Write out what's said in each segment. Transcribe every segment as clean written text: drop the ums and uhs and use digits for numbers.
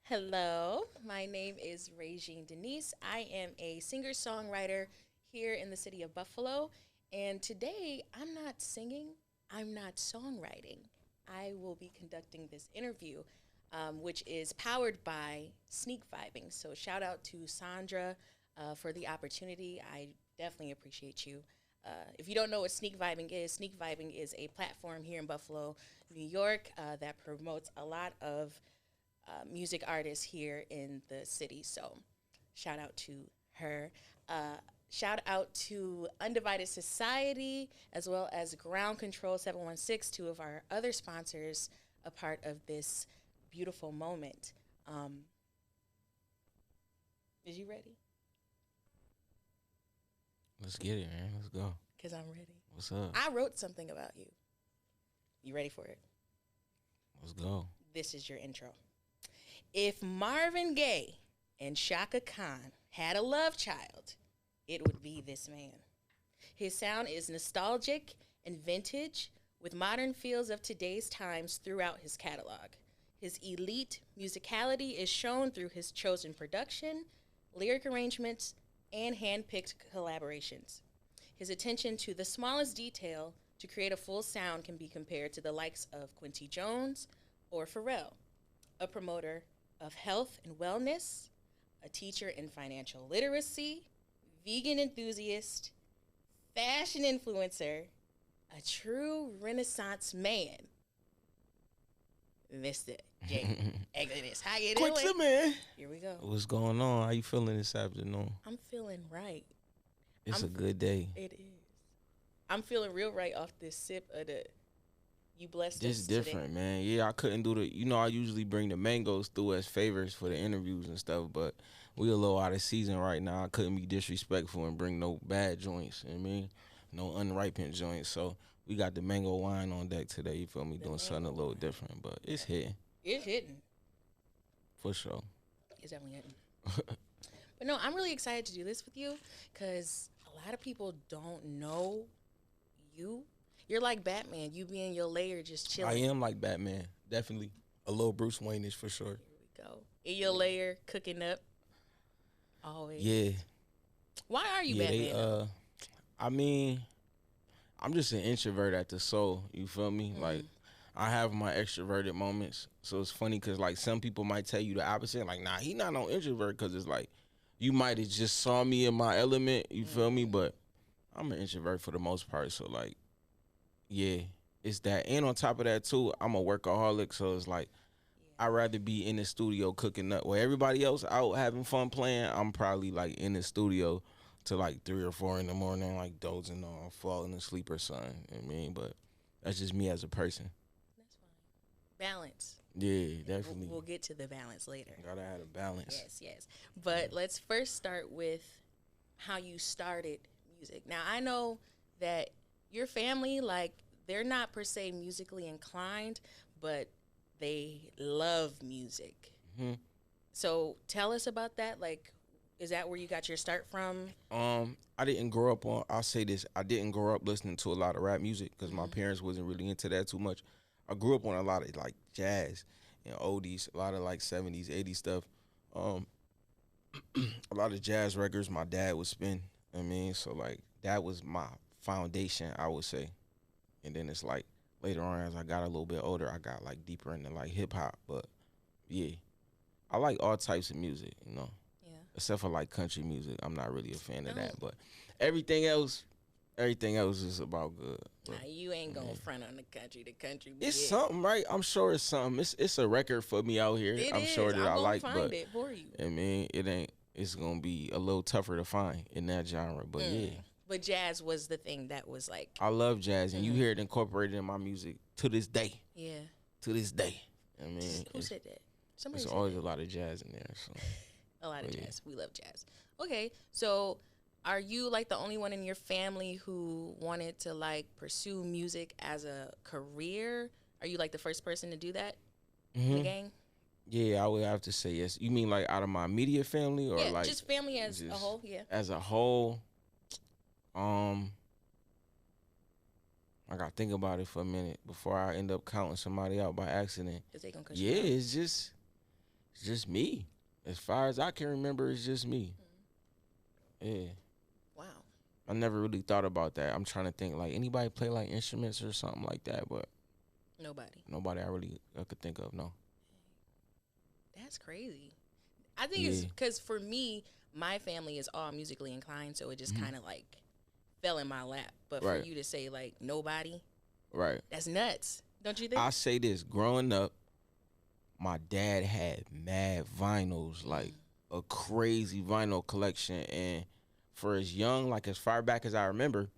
Hello, my name is Raegene Denise. I am a singer songwriter here in the city of Buffalo. And today I'm not singing, I'm not songwriting. I will be conducting this interview, which is powered by SNEAKVIBING. So shout out to Sandra for the opportunity. I definitely appreciate you. If you don't know what Sneak Vibing is a platform here in Buffalo, New York, that promotes a lot of music artists here in the city. So, shout out to her. Shout out to Undivided Society as well as Ground Control 716, two of our other sponsors, a part of this beautiful moment. Is you ready? Let's get it, man. Let's go. Because I'm ready. What's up? I wrote something about you. You ready for it? Let's go. This is your intro. If Marvin Gaye and Shaka Khan had a love child, it would be this man. His sound is nostalgic and vintage, with modern feels of today's times throughout his catalog. His elite musicality is shown through his chosen production, lyric arrangements, and hand-picked collaborations. His attention to the smallest detail to create a full sound can be compared to the likes of Quincy Jones or Pharrell, a promoter of health and wellness, a teacher in financial literacy, vegan enthusiast, fashion influencer, a true Renaissance man. Mr. J. Exodus, how you doing? Quincy, man. Here we go. What's going on? How you feeling this afternoon? I'm feeling right. It's a good day. It is. I'm feeling real right off this sip of the you blessed This us different, today. man. Yeah, I couldn't do I usually bring the mangoes through as favors for the interviews and stuff, but we a little out of season right now. I couldn't be disrespectful and bring no bad joints, you know what I mean? No unripened joints. So we got the mango wine on deck today, you feel me? Doing something a little different, but it's hitting. It's hitting. For sure. It's definitely hitting. But no, I'm really excited to do this with you because a lot of people don't know you. You're like Batman. You be in your lair just chilling. I am like Batman, definitely. A little Bruce Wayne-ish for sure. Here we go. In your lair, cooking up. Always. Yeah. Why are you Yeah, Batman? I mean, I'm just an introvert at the soul. You feel me? Like, I have my extroverted moments. So it's funny because, like, some people might tell you the opposite. Like, nah, he not no introvert because it's like, you might have just saw me in my element. You feel me? But I'm an introvert for the most part. So, like, yeah, it's that. And on top of that, too, I'm a workaholic. So it's like, I'd rather be in the studio cooking up. Where everybody else out having fun playing, I'm probably, like, in the studio to like 3 or 4 in the morning, like dozing off, falling asleep or something. You know what I mean? But that's just me as a person. That's fine. Balance. Yeah, definitely. We'll get to the balance later. Gotta have a balance. Yes. But let's first start with how you started music. Now, I know that your family, like, they're not per se musically inclined, but they love music. Mm-hmm. So tell us about that. Like, is that where you got your start from? I didn't grow up on. I'll say this: I didn't grow up listening to a lot of rap music because my parents wasn't really into that too much. I grew up on a lot of like jazz and oldies, a lot of like 70s, 80s stuff. A lot of jazz records my dad would spin. I mean, so like that was my foundation, I would say. And then it's like later on as I got a little bit older, I got like deeper into like hip hop. But yeah, I like all types of music, you know. Yeah. Except for like country music, I'm not really a fan of that. But everything else is about good. But, Nah, you ain't gonna front on the country. The country. Be it's it. something, right? I'm sure it's something. It's a record for me out here. It I'm is. sure that I gonna like, find but it for you. I mean, it ain't. It's gonna be a little tougher to find in that genre. But yeah, But jazz was the thing that was like, I love jazz, and you hear it incorporated in my music to this day. yeah. To this day, I mean, Who said that? Somebody there's said always that. a lot of jazz in there. So A lot of yeah. jazz. We love jazz. Okay, so are you like the only one in your family who wanted to like pursue music as a career? Are you like the first person to do that in the gang? yeah, I would have to say yes. You mean like out of my immediate family, or Yeah, like just family as a just whole. Yeah. as a whole? I gotta think about it for a minute before I end up counting somebody out by accident. Cause they gonna cut Yeah, you out. it's It's just me. As far as I can remember, it's just me. Yeah. Wow. I never really thought about that. I'm trying to think like anybody play like instruments or something like that, but nobody I could think of. No. That's crazy. I think it's Yeah. because for me, my family is all musically inclined, so it just kind of like fell in my lap. But for Right. you to say like nobody, Right. that's nuts. Don't you think? I say this, growing up, my dad had mad vinyls, like a crazy vinyl collection. And for as young, like as far back as I remember,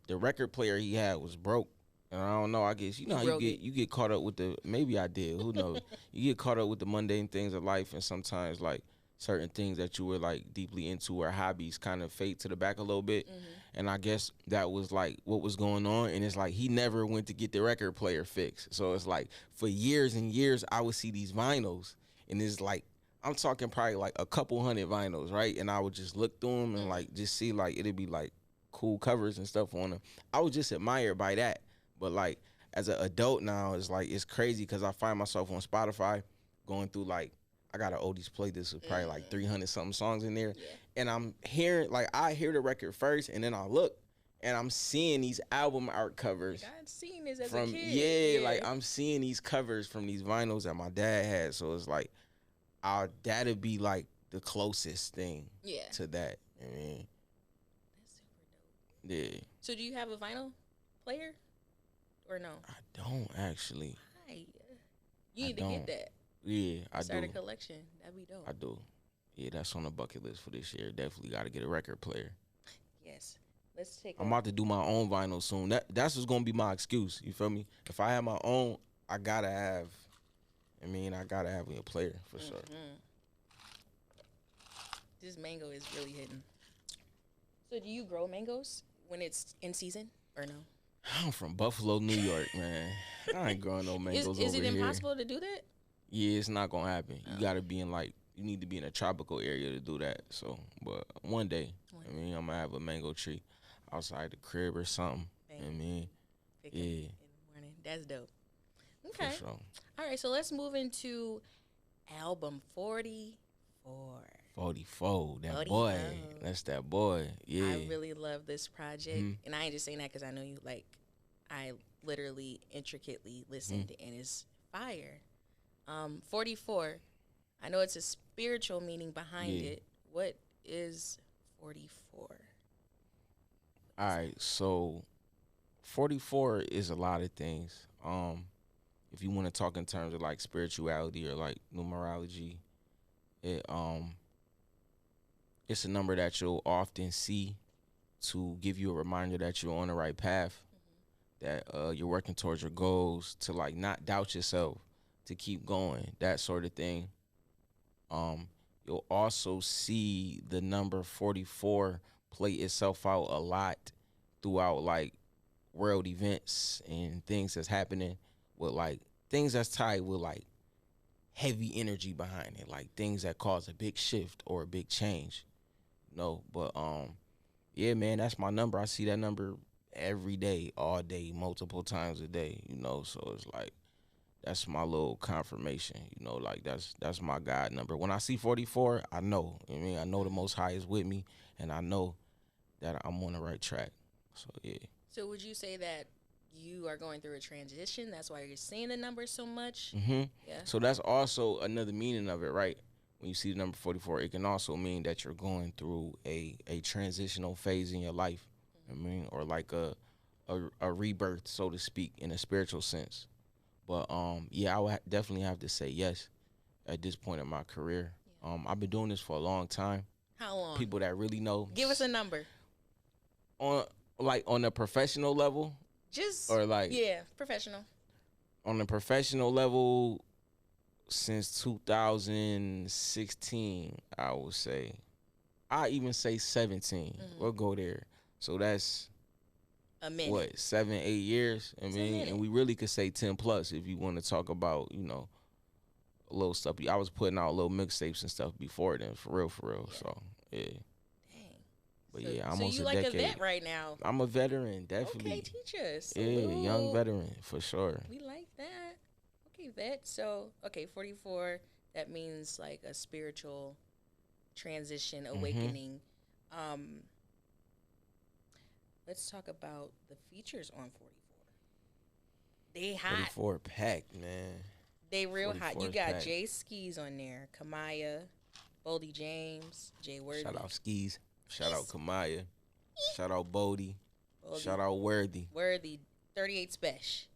the record player he had was broke. And I don't know, I guess you know how you get caught up with the, maybe I did, who knows. You get caught up with the mundane things of life, and sometimes like certain things that you were like deeply into or hobbies kind of fade to the back a little bit. And I guess that was like what was going on. And it's like he never went to get the record player fixed. So it's like for years and years I would see these vinyls, and it's like I'm talking probably like a couple hundred vinyls, right? And I would just look through them and like just see like it'd be like cool covers and stuff on them. I was just admired by that. But like as an adult now, it's like it's crazy because I find myself on Spotify going through like I got an oldies playlist with probably like 300 something songs in there, and I'm hearing like I hear the record first, and then I look and I'm seeing these album art covers. Like, I'd seen this as from a kid. like I'm seeing these covers from these vinyls that my dad had. So it's like that'd be like the closest thing to that. I mean, that's super dope. yeah. So do you have a vinyl player or no? I don't actually. Why? You need to get that. Yeah, I do. Start a collection. That'd be dope. I do. Yeah, that's on the bucket list for this year. Definitely got to get a record player. Yes. Let's take. I'm about to do my own vinyl soon. That's what's gonna be my excuse. You feel me? If I have my own, I gotta have. I gotta have a player for sure. This mango is really hitting. So, do you grow mangoes when it's in season or no? I'm from Buffalo, New York, man. I ain't growing no mangoes over here. Is it impossible to do that? Yeah, it's not gonna happen. You gotta be in you need to be in a tropical area to do that. So, but one day, I'm gonna have a mango tree outside the crib or something. Pick yeah. in the morning. That's dope. Okay. For sure. All right, so let's move into album 44. 44, that 44. boy. That's that boy. Yeah. I really love this project. And I ain't just saying that because I know you, like, I literally intricately listened and it's fire. 44, I know it's a spiritual meaning behind it. What is 44? All right, so 44 is a lot of things. If you want to talk in terms of like spirituality or like numerology, it's a number that you'll often see to give you a reminder that you're on the right path, that you're working towards your goals, to like not doubt yourself, to keep going, that sort of thing. You'll also see the number 44 play itself out a lot throughout like world events and things that's happening with like things that's tied with like heavy energy behind it, like things that cause a big shift or a big change. But yeah, man, that's my number. I see that number every day, all day, multiple times a day, so it's like that's my little confirmation, like that's my God number. When I see 44, I know. I know the Most High is with me, and I know that I'm on the right track. So yeah. So would you say that you are going through a transition? That's why you're seeing the number so much? Mm-hmm. Yeah. So that's also another meaning of it, right? When you see the number 44, it can also mean that you're going through a transitional phase in your life. Or like a rebirth, so to speak, in a spiritual sense. But yeah, I would definitely have to say yes at this point in my career. I've been doing this for a long time. How long? People that really know. Give us a number. On a professional level? Professional. On a professional level, since 2016, I would say. I even say 17. We'll go there. So that's a minute. What, 7-8 years? And we really could say 10 plus if you want to talk about, a little stuff. I was putting out little mixtapes and stuff before then, for real. Yeah. So yeah. But yeah, almost a decade. So you like a vet right now? I'm a veteran, definitely. Okay, teach us. Yeah, young veteran, for sure. We like that. Okay, vet. So, 44, That means like a spiritual transition, Mm-hmm. awakening. Let's talk about the features on 44. They hot. 44 packed, man. They real hot. 44 You is got packed. Jay Skis on there, Kamaya, Boldy James, Jay Worthy. Shout out Skis. Shout out Kamaya. Shout out Bodie. Shout out Worthy. 38 Special.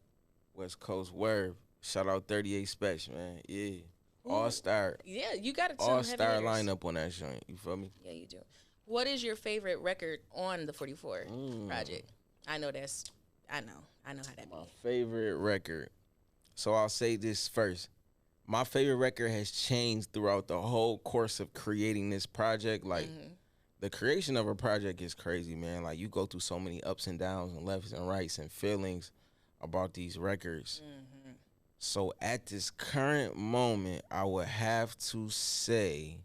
West Coast Werb. Shout out 38 Special, man. Yeah. All star. Yeah, you got to tell All them star heavy hitters. lineup on that joint. You feel me? Yeah, you do. What is your favorite record on the 44 project? I know how that My be. favorite record. So I'll say this first. My favorite record has changed throughout the whole course of creating this project. Like, the creation of a project is crazy, man. Like, you go through so many ups and downs and lefts and rights and feelings about these records. So at this current moment, I would have to say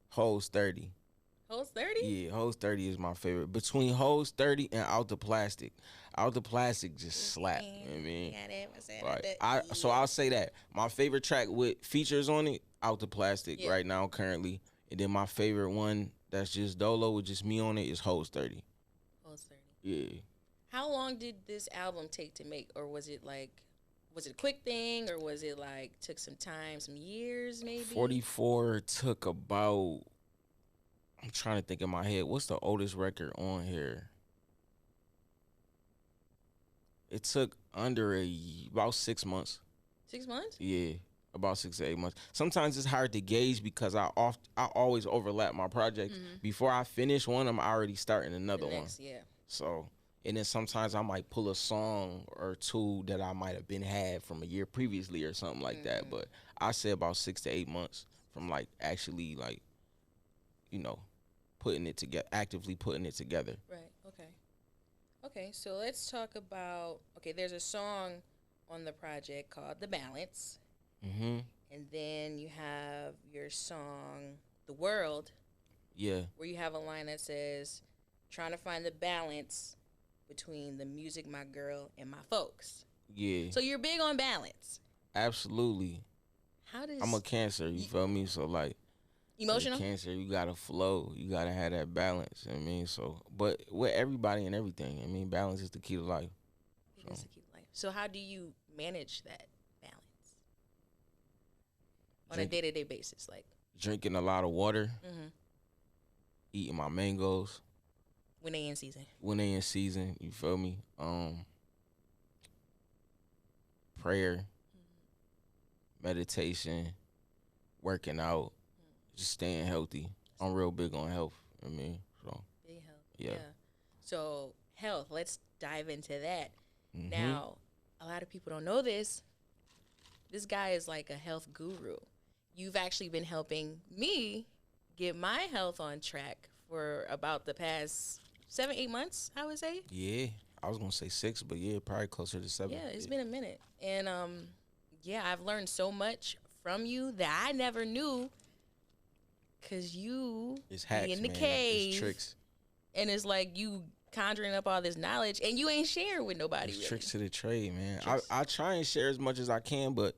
Hoes 30. Hoes 30? Yeah, Hoes 30 is my favorite. Between Hoes 30 and Out the Plastic. Out the Plastic just slap. You know what I mean? So I'll say that. My favorite track with features on it, Out the Plastic right now currently. And then my favorite one that's just Dolo with just me on it is Hoes 30. Hoes 30. Yeah. How long did this album take to make? Or was it a quick thing? Or was it like took some time, some years maybe? 44 took about, I'm trying to think in my head, what's the oldest record on here? It took about 6 months. 6 months? Yeah, about 6 to 8 months. Sometimes it's hard to gauge because I always overlap my projects. Before I finish one, I'm already starting another one. Yeah. So, and then sometimes I might pull a song or two that I might have had from a year previously or something like that. But I say about 6 to 8 months from like actually like, you know, putting it together, actively putting it together. Right. Okay, so let's talk about, there's a song on the project called The Balance. Mm-hmm. And then you have your song, The World. Yeah. Where you have a line that says, trying to find the balance between the music, my girl, and my folks. Yeah. So you're big on balance. Absolutely. I'm a Cancer, you feel me? So like, emotional? Cancer, you gotta flow. You gotta have that balance. You know what I mean? So, but with everybody and everything, I mean, balance is the key to life. It is the key to life. So how do you manage that balance on a day-to-day basis? Like drinking a lot of water, eating my mangoes when they in season. You feel me? Prayer, meditation, working out. Just staying healthy. I'm real big on health. I mean, so big health. Yeah. So health. Let's dive into that. Now, a lot of people don't know this. This guy is like a health guru. You've actually been helping me get my health on track for about the past 7-8 months, I would say. Yeah, I was gonna say 6, but yeah, probably closer to 7. Yeah, it's been a minute, and I've learned so much from you that I never knew. Cause you be in the cave, it's tricks, and it's like you conjuring up all this knowledge, and you ain't sharing with nobody. It's really. tricks to the trade, man. I try and share as much as I can, but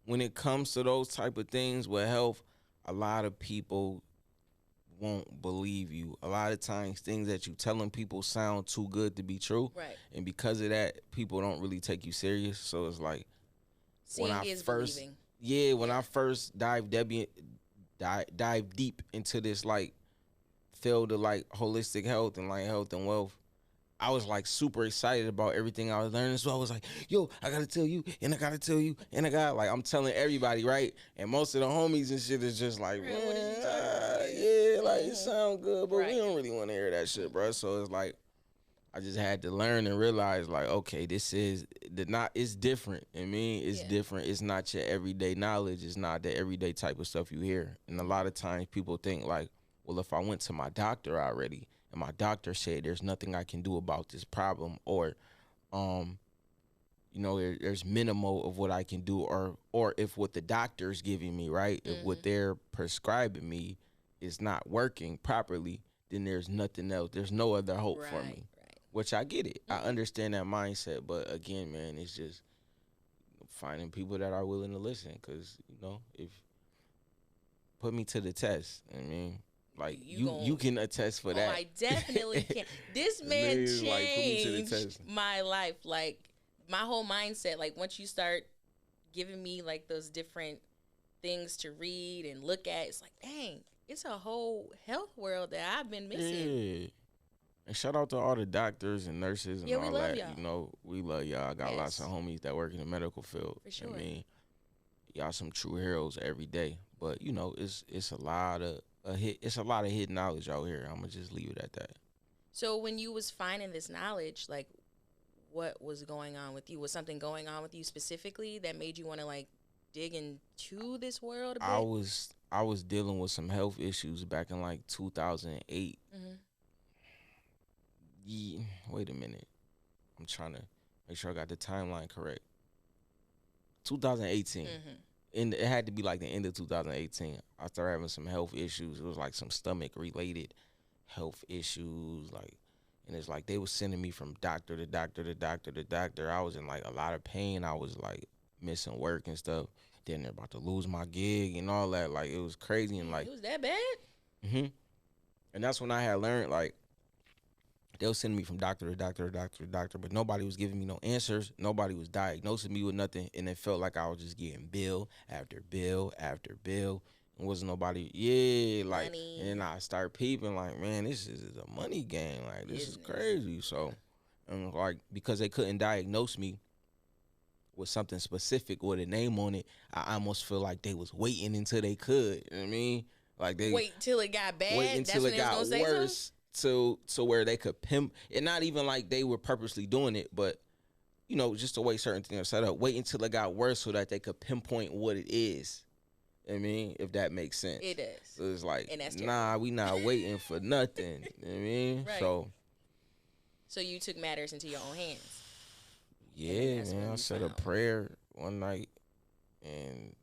when it comes to those type of things with health, a lot of people won't believe you. A lot of times, things that you telling people sound too good to be true, right? And because of that, people don't really take you serious. So it's like seeing when is believing. I first dive deep into this like field of like holistic health and like health and wealth, I was like super excited about everything I was learning. So I was like, yo, I gotta tell you, and I gotta tell you, and I got like I'm telling everybody, right? And most of the homies and shit is just like, man, it sound good, but we don't really want to hear that shit, bro. So it's like I just had to learn and realize, like, okay, this is it's different. I mean, it's different. It's not your everyday knowledge. It's not the everyday type of stuff you hear. And a lot of times people think like, well, if I went to my doctor already and my doctor said there's nothing I can do about this problem, or, there's minimal of what I can do, or if what the doctor's giving me, right, if what they're prescribing me is not working properly, then there's nothing else. There's no other hope for me. Which I get it. I understand that mindset. But again, man, it's just finding people that are willing to listen, because if put me to the test. I mean, like you can attest for that. Oh, I definitely can. This man changed like, put me to the test. my life. Like my whole mindset. Like once you start giving me like those different things to read and look at, it's like, dang, it's a whole health world that I've been missing. Yeah. And shout out to all the doctors and nurses and all that. Y'all. We love y'all. I got lots of homies that work in the medical field. For sure. I mean, y'all some true heroes every day. But it's a lot of it's a lot of hidden knowledge out here. I'm gonna just leave it at that. So when you was finding this knowledge, like, what was going on with you? Was something going on with you specifically that made you want to like dig into this world a bit? I was dealing with some health issues back in like 2008. Mm-hmm. Yeah, wait a minute. I'm trying to make sure I got the timeline correct. 2018. And it had to be like the end of 2018. I started having some health issues. It was like some stomach related health issues, like, and it's like they was sending me from doctor to doctor to doctor to doctor. I was in like a lot of pain. I was like missing work and stuff. Then they're about to lose my gig and all that. Like, it was crazy. And like, it was that bad? And that's when I had learned, like, they was sending me from doctor to doctor to doctor to doctor, but nobody was giving me no answers. Nobody was diagnosing me with nothing, and it felt like I was just getting bill after bill after bill. And wasn't nobody, like, money. And then I start peeping, like, man, this is a money game. Like, this is crazy. So, and like, because they couldn't diagnose me with something specific with a name on it, I almost feel like they was waiting until they could. You know what I mean? Like, they wait until it got bad. Wait until That's it got worse. So? To where they could pimp, and not even like they were purposely doing it, but just the way certain things are set up. Wait until it got worse so that they could pinpoint what it is. I mean, if that makes sense. It does. So it's like, nah, we not waiting for nothing. You know what I mean? Right. So you took matters into your own hands. Yeah, man. I said a prayer one night, and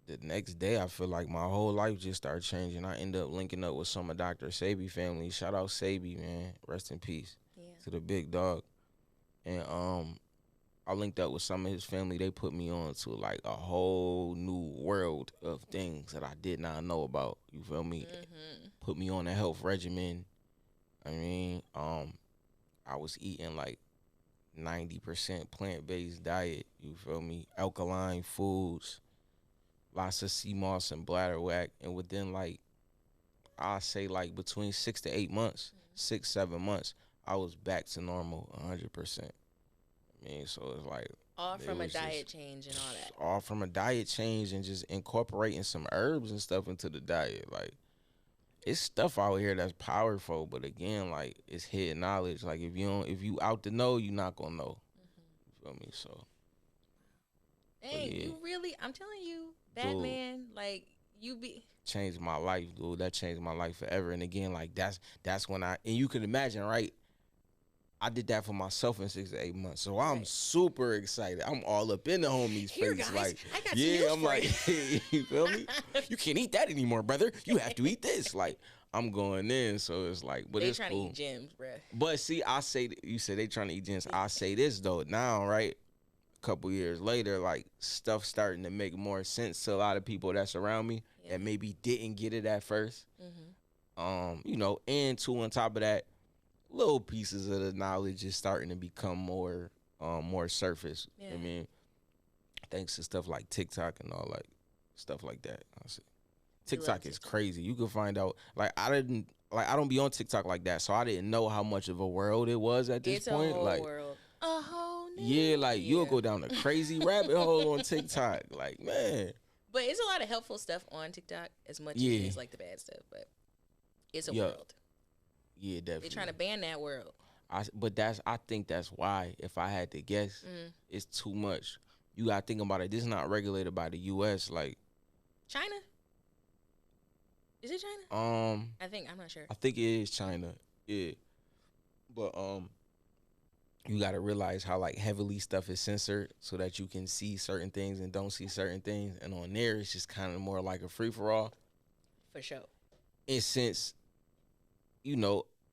the next day, I feel like my whole life just started changing. I ended up linking up with some of Dr. Sabi family. Shout out Sabi, man. Rest in peace to the big dog. And I linked up with some of his family. They put me on to like a whole new world of things that I did not know about. You feel me? Put me on a health regimen. I mean, I was eating like 90% plant-based diet. You feel me? Alkaline foods. Lots of sea moss and bladderwhack, and within like, I say like between 6 to 8 months, 6-7 months, I was back to normal 100%. I mean, so it's like all from a diet change and all that. All from a diet change and just incorporating some herbs and stuff into the diet. Like, it's stuff out here that's powerful, but again, like, it's hidden knowledge. Like, if you out to know, you're not gonna know. You feel me? So. Dang, you really? I'm telling you. That dude, man, like, changed my life, dude. That changed my life forever. And again, like, that's when and you can imagine, right? I did that for myself in 6 to 8 months. So I'm super excited. I'm all up in the homies' Here, face. Guys, like, I got yeah, I'm like, you feel me? You can't eat that anymore, brother. You have to eat this. Like, I'm going in. So it's like, but they it's trying cool. to eat gyms, bruh. But see, you said they trying to eat gyms. I say this, though, now, right? Couple years later, like, stuff starting to make more sense to a lot of people that's around me that maybe didn't get it at first. And two, on top of that, little pieces of the knowledge is starting to become more surface. I mean, thanks to stuff like TikTok and all like stuff like that. TikTok is crazy. You can find out, like, I don't be on TikTok like that, so I didn't know how much of a world it was at this point. It's a whole like world. A whole you'll go down a crazy rabbit hole on TikTok. Like, man. But it's a lot of helpful stuff on TikTok as much as it's like the bad stuff. But it's a world. Yeah, definitely. They're trying to ban that world. I think that's why, if I had to guess, it's too much. You got to think about it. This is not regulated by the U.S. Like, China? Is it China? I'm not sure. I think it is China. Yeah. But, you got to realize how, like, heavily stuff is censored so that you can see certain things and don't see certain things. And on there, it's just kind of more like a free-for-all. For sure. And since,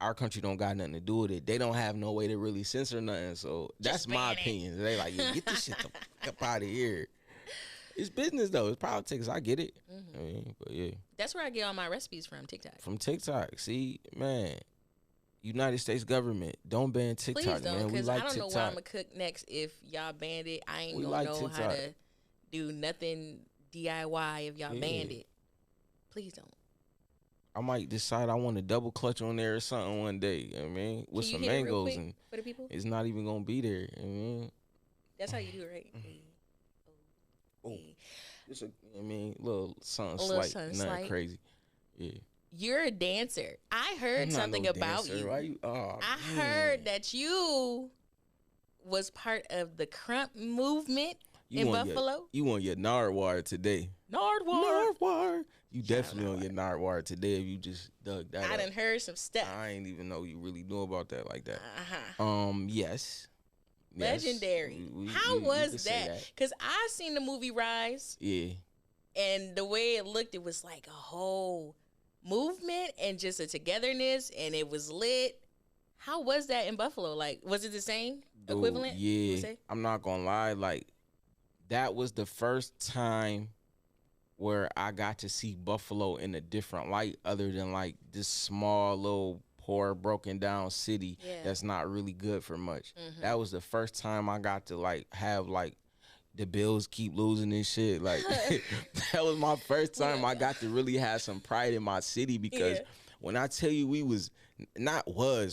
our country don't got nothing to do with it. They don't have no way to really censor nothing. So that's my opinion. They like, yeah, get this shit the fuck up out of here. It's business though. It's politics. I get it. I mean, but yeah. That's where I get all my recipes from, TikTok. From TikTok. See, man. United States government, don't ban TikTok, Please don't, man. We like I don't TikTok. know what I'm gonna cook next if y'all banned it. I ain't gonna know how to do nothing DIY if y'all banned it. Please don't. I might decide I want a double clutch on there or something one day. You know what I mean, with some mangoes, and for the people? It's not even gonna be there. You know what I mean, that's how you do it, right? Oh, just little something slight, nothing crazy. Yeah. You're a dancer. I heard something about you. Why you? Oh, I heard that you was part of the crump movement in Buffalo. You on your Nardwar today. Nardwar. You definitely on your Nardwar today if you just dug that I done heard some stuff. I ain't even know you really knew about that like that. Yes. Legendary. How was that? Because I seen the movie Rise. Yeah. And the way it looked, it was like a whole movement and just a togetherness, and it was lit. How was that in Buffalo? Like, was it the same equivalent? Yeah, I'm not gonna lie. Like, that was the first time where I got to see Buffalo in a different light, other than like this small little poor broken down city that's not really good for much. That was the first time I got to like have like the Bills keep losing and shit. Like, that was my first time I got to really have some pride in my city, because when I tell you we was,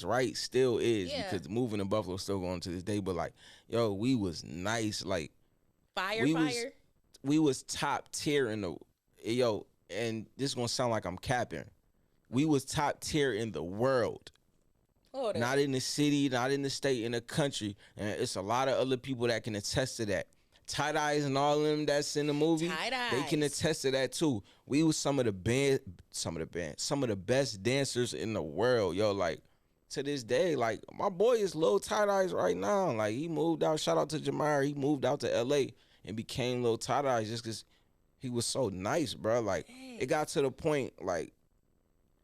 right, still is, because moving to Buffalo still going to this day, but like, yo, we was nice. Like, we was top tier in the, and this is going to sound like I'm capping. We was top tier in the world. Not in the city, not in the state, in the country. And it's a lot of other people that can attest to that. Tie-dyes and all of them that's in the movie, they can attest to that too. We was some of the best dancers in the world, yo. Like, to this day, like, my boy is Lil Tie-dyes right now. Like, he moved out. Shout out to Jamar. He moved out to LA and became Lil Tie-dyes just because he was so nice, bro. Like, it got to the point, like,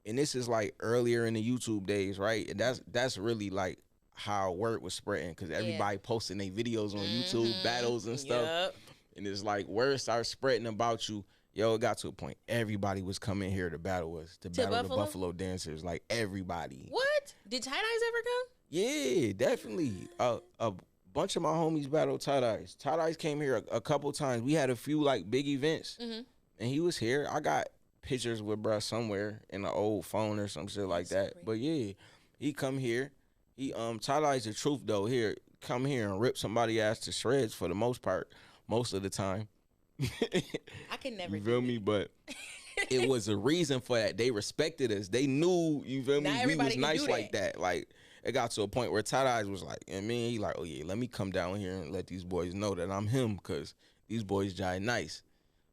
and this is like earlier in the YouTube days, right? And that's really like how word was spreading, because everybody posting their videos on YouTube, battles and stuff. And it's like word starts spreading about you. Yo, it got to a point everybody was coming here to battle us, to battle the Buffalo dancers. Like, everybody. What? Did Tie-dyes ever come? Yeah, definitely. A bunch of my homies battled Tie-dyes. Tie-dyes came here a couple times. We had a few like big events, and he was here. I got pictures with bruh somewhere in an old phone or some shit like that. Great. But yeah, he come here. He Tie-dyes the truth though. Here, come here and rip somebody ass to shreds for the most part, most of the time. I can never. You feel me? But it was a reason for that. They respected us. They knew, you feel me? We was nice like that. Like, it got to a point where Tie-dyes was like, and me, he like, oh yeah, let me come down here and let these boys know that I'm him, because these boys jive nice.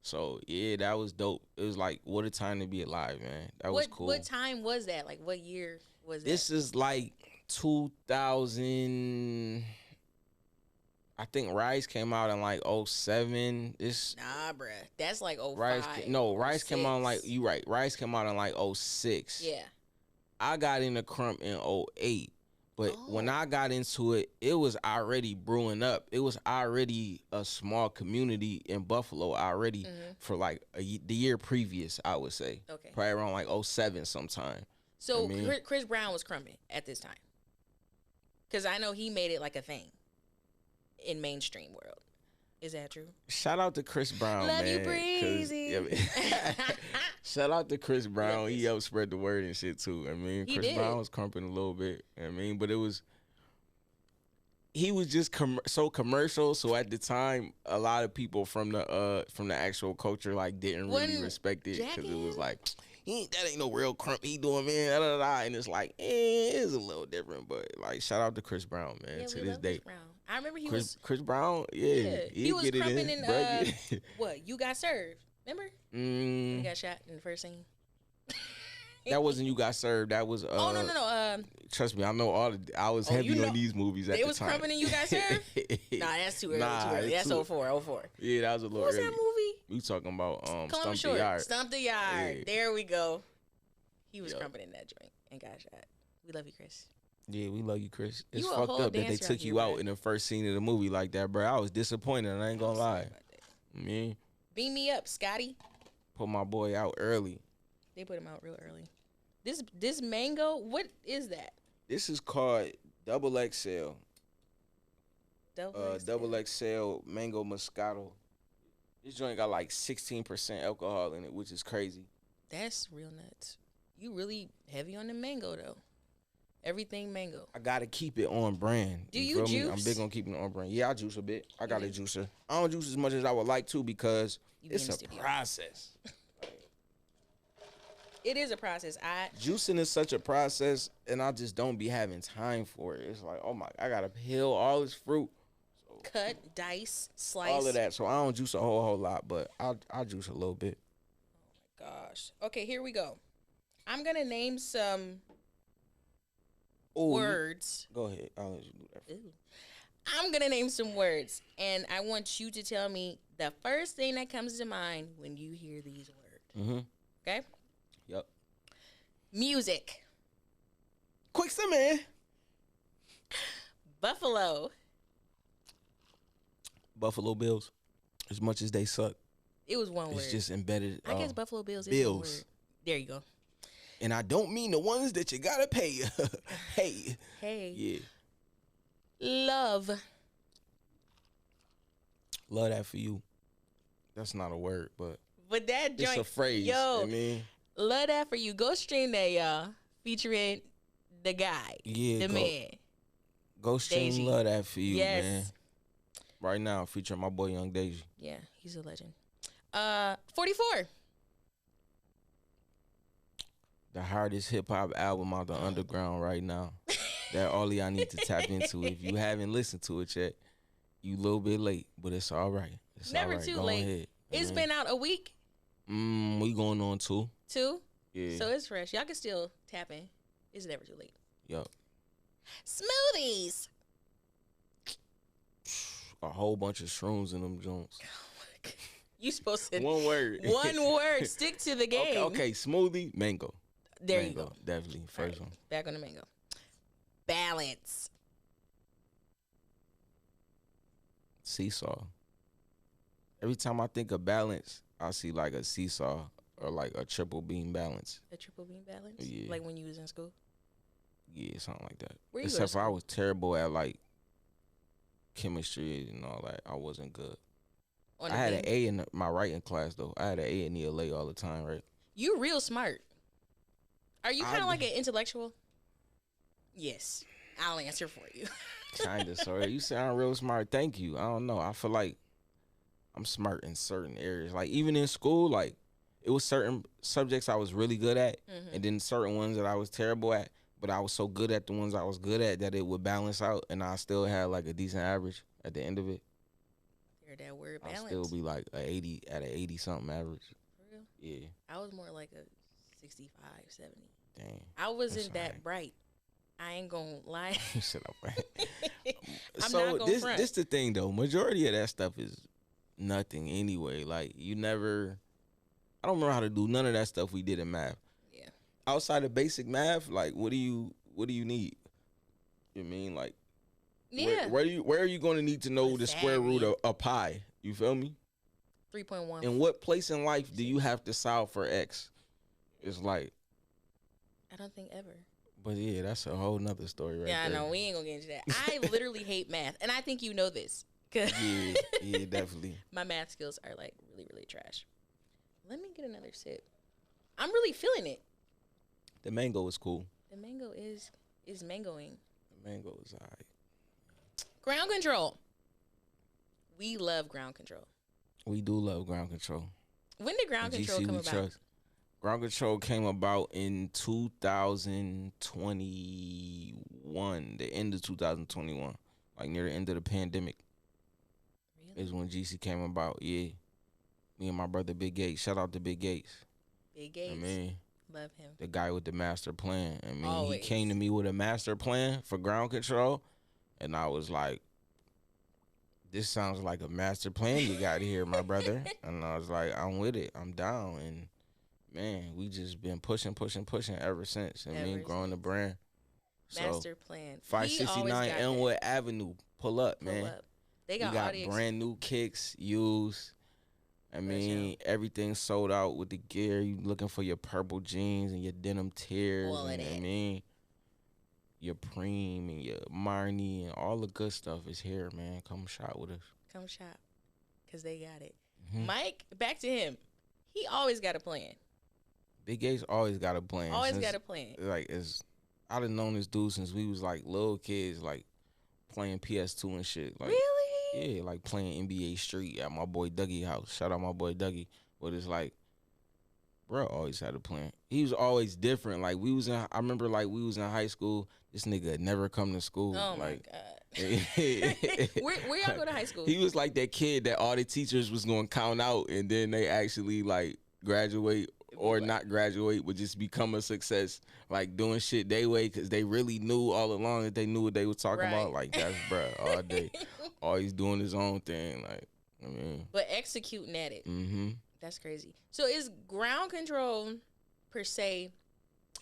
So yeah, that was dope. It was like, what a time to be alive, man. That was cool. What time was that? Like, what year was that? This is like 2000. I think Rise came out in like 07. Nah, bruh. That's like 05. Rise came out in like, you right. Rise came out in like 06. Yeah. I got into Crump in 08. But when I got into it, it was already brewing up. It was already a small community in Buffalo already for like the year previous, I would say. Okay. Probably around like 07 sometime. So Chris Brown was crumping at this time. Because I know he made it like a thing in mainstream world. Is that true? Shout out to Chris Brown, Love man. You, Breezy. Shout out to Chris Brown. He helped spread the word and shit too. I mean, Chris Brown was crumping a little bit. I mean, but he was just so commercial. So at the time, a lot of people from the actual culture like didn't really respect it, because it was like, that ain't no real crump he doing, man. Da, da, da. And it's like, it's a little different. But like, shout out to Chris Brown, man. To this day. I remember Chris Brown, he was crumping in what? You Got Served. Remember? He got shot in the first scene. That wasn't You Got Served. That was no. Trust me, I know I was heavy on these movies at the time. They was crumping in You Got Served? Nah, that's too early. That's 04. Yeah, that was a little early. What was that movie? We talking about Stump the Yard. Stump the Yard. Yeah. There we go. He was crumping in that joint and got shot. We love you, Chris. Yeah, we love you, Chris. It's You a fucked whole up that they dancer out took here, you out bruh. in the first scene of the movie like that, bro. I was disappointed. I ain't gonna Sorry lie. about that. Man, Beam me up, Scotty. put my boy out early. They put him out real early. This mango, what is that? This is called Double XL. Double XL. Double XL Mango Moscato. This joint got like 16% alcohol in it, which is crazy. That's real nuts. You really heavy on the mango though. Everything mango. I gotta keep it on brand. Do you feel me? juice? I'm big on keeping it on brand. Yeah, I juice a bit. I got a do? juicer. I don't juice as much as I would like to because You be in it's the a studio. process. It is a process. Juicing is such a process, and I just don't be having time for it. It's like, oh my, I gotta peel all this fruit, cut, dice, slice. all of that. So I don't juice a whole lot, but I juice a little bit. Gosh. Okay, here we go. I'm gonna name some Ooh, words. Go ahead. I'll let you do that. Ooh. I'm gonna name some words, and I want you to tell me the first thing that comes to mind when you hear these words. Mm-hmm. Okay? Yep. Music. Quick, man. Buffalo. Buffalo Bills. As much as they suck, It was one word. it's just embedded. I guess Buffalo Bills is Bills. one word. There you go. And I don't mean the ones that you gotta pay. Hey. Hey. Yeah. Love. Love that for you. That's not a word, but But that joint. it's a phrase. Yo, I mean, love that for you. Go stream that, y'all. Featuring the guy. yeah. The man. Go stream Deji. Love That for you, Yes. man. Right now, featuring my boy Young Deji. Yeah, he's a legend. 44. The hardest hip hop album out the underground right now. That all y'all need to tap into. If you haven't listened to it yet, you a little bit late, but it's all right. It's Never all right. too Go late. ahead. It's been out a week, We going on 2. 2. Yeah. So it's fresh. Y'all can still tap in. It's never too late. Yup. Smoothies. A whole bunch of shrooms in them joints. You supposed to One word. one word. Stick to the game. Okay. Smoothie, mango. There Mango, you go. Definitely. First one. Back on the mango. Balance. Seesaw. Every time I think of balance, I see like a seesaw or like a triple beam balance. A triple beam balance. Yeah. Like when you was in school. Yeah, something like that. Where you go to Except for I school? was terrible at like chemistry and all that. I wasn't good. On I the had an beam? A in my writing class though. I had an A in ELA all the time, right? You real smart. Are you kind I- of like an intellectual? Yes. I'll answer for you. Kinda, sorry. You sound real smart. Thank you. I don't know. I feel like I'm smart in certain areas. Like even in school, like it was certain subjects I was really good at, and then certain ones that I was terrible at. But I was so good at the ones I was good at that it would balance out, and I still had like a decent average at the end of it. Hear that word I'd balance. still be like a 80 at an 80 something average. For real? Yeah. I was more like a 65, 70. Dang. I wasn't That's that alright. bright. I ain't gonna lie. Shut up, man. I'm So not gonna this front. this the thing though. Majority of that stuff is nothing anyway. Like you never. I don't remember how to do none of that stuff we did in math. Yeah. Outside of basic math, like what do you need? You mean like Yeah. where are you going to need to know What's the that square root mean? of a pi? You feel me? 3.1. In what place in life do you have to solve for x? It's like, I don't think ever. but yeah, that's a whole nother story right Yeah, I there. know. We ain't gonna get into that. I literally hate math. And I think you know this. Cause Yeah, definitely. my math skills are like really, really trash. Let me get another sip. I'm really feeling it. The mango is cool. The mango is mangoing. The mango is alright. Ground control. We love ground control. We do love ground control. When did ground control come about? Ground control came about in 2021, the end of 2021, like near the end of the pandemic. Really? Is when GC came about. Yeah, me and my brother Big Gates. Shout out to Big Gates. Big Gates. I mean, Love him. the guy with the master plan. I mean, Always. he came to me with a master plan for ground control, and I was like, this sounds like a master plan you got here, my brother. And I was like, I'm with it. I'm down. And man, we just been pushing ever since. I mean, Ever growing the since. brand. So Master plan. He always 569 got Elmwood Avenue. Pull up, that. Pull man. up. They We got got audio. brand new kicks, used. I mean, everything's sold out with the gear. You looking for your purple jeans and your denim tears, All of and I that. mean, your Preem and your Marnie and all the good stuff is here, man. Come shop with us. Come shop, cause they got it. Mhm. Mike, back to him. He always got a plan. Big A's always got a plan. Always got a plan. Like, I done known this dude since we was like little kids, like playing PS2 and shit. Like, Really? yeah, like playing NBA Street at my boy Dougie house. Shout out my boy Dougie. But it's like, bro, always had a plan. He was always different. Like I remember like we was in high school. This nigga had never come to school. Oh like, my god. Where y'all go to high school? He was like that kid that all the teachers was gonna count out, and then they actually like graduate or not graduate, but just become a success, like doing shit they way because they really knew all along that they knew what they was talking about. Like that's bruh all day, always doing his own thing. Like I mean, but executing at it. mm-hmm. That's crazy. So is Ground Control per se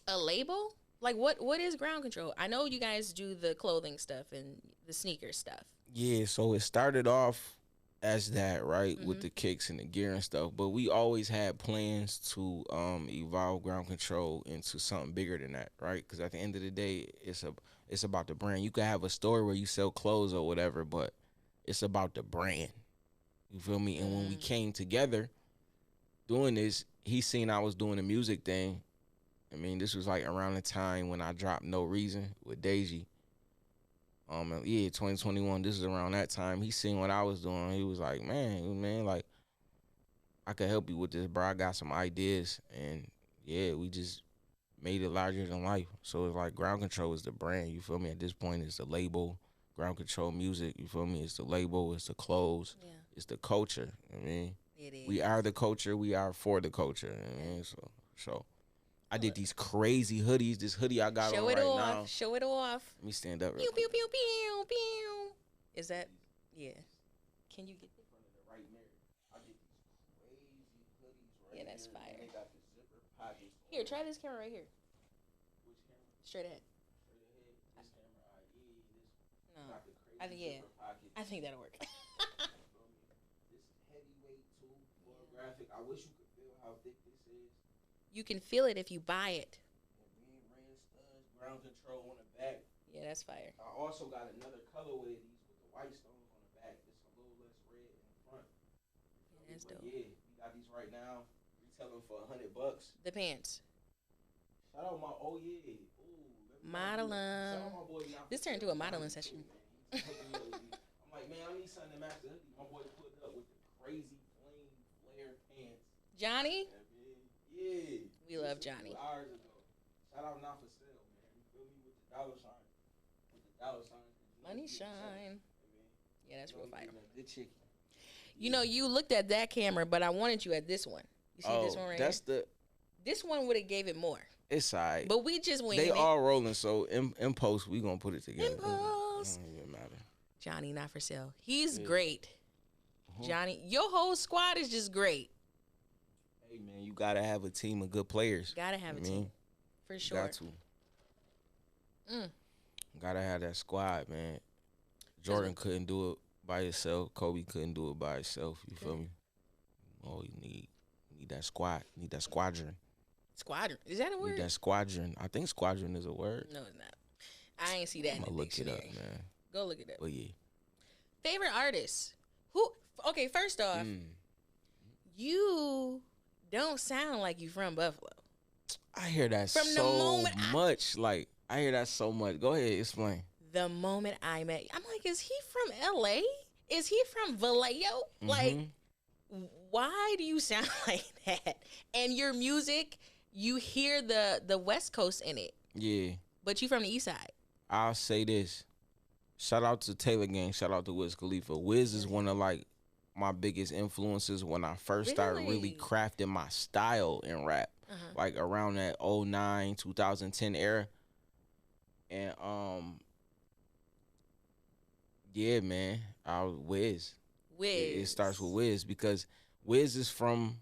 a label? Like what is Ground Control? I know you guys do the clothing stuff and the sneaker stuff. Yeah, so it started off as that, right, with the kicks and the gear and stuff. But we always had plans to evolve Ground Control into something bigger than that, right? Because at the end of the day, it's about the brand. You could have a store where you sell clothes or whatever, but it's about the brand. You feel me? And when we came together doing this, he seen I was doing the music thing. I mean, this was like around the time when I dropped No Reason with Deji. 2021. This is around that time. He seen what I was doing. He was like, man, like I could help you with this, bro. I got some ideas, and yeah, we just made it larger than life. So it's like Ground Control is the brand. You feel me? At this point, it's the label. Ground Control Music. You feel me? It's the label. It's the clothes. Yeah. It's the culture. I mean, it is. We are the culture. We are for the culture. I mean, so. I did these crazy hoodies. This hoodie I got on right now. Show it off. Let me stand up. Pew, pew, pew, pew, pew. Is that? Yeah. Can you get it? Right mirror. I did these crazy hoodies right. Yeah, that's here. fire. They got the zipper pockets. Here, try this camera right here. Which camera? Straight ahead. Straight ahead. This camera. This. No. Got the crazy zipper pockets. I think that'll work. This heavyweight too, more graphic. I wish you could feel how thick this is. You can feel it if you buy it. Red studs, Ground Control on the back. Yeah, that's fire. I also got another colorway of these with the white stones on the back. It's a little less red in the front. Yeah, that's dope. Yeah, we got these right now. Retailing for $100. The pants. Shout out my modeling. This turned into a modeling session. I'm like, man, I need something to match the hoodie. My boy put up with the crazy flame flare pants. Johnny. Yeah. We love Johnny. Hours ago. Shout out not for sale, man. You feel me with the dollar sign? With the dollar sign. Money shine. Yeah, that's real fire. Good chicken. You know, you looked at that camera, but I wanted you at this one. You see this one right here? This one would have gave it more. It's all right. But we just went. They all rolling, so in post, we going to put it together. In post. It don't even matter. Johnny, not for sale. He's great. Johnny, your whole squad is just great. Hey, man, you got to have a team of good players. Got to have a team. For sure. Got to. Got to have that squad, man. Jordan couldn't do it by himself. Kobe couldn't do it by himself. You feel me? Oh, you need that squad. You need that squadron. Squadron. Is that a word? You need that squadron. I think squadron is a word. No, it's not. I ain't see that in the dictionary. Look it up, man. Go look it up. But yeah. Favorite artist? Who? Okay, first off, you don't sound like you from Buffalo. I hear that so much. Like, I hear that so much. Go ahead, explain. The moment I met you, I'm like, is he from L.A.? Is he from Vallejo? Like, why do you sound like that? And your music, you hear the West Coast in it. Yeah. But you from the East Side. I'll say this. Shout out to Taylor Gang. Shout out to Wiz Khalifa. Wiz is one of, like, my biggest influences when I first started really crafting my style in rap. Like, around that 2009, 2010 era. And, yeah, man. Wiz. It starts with Wiz because Wiz is from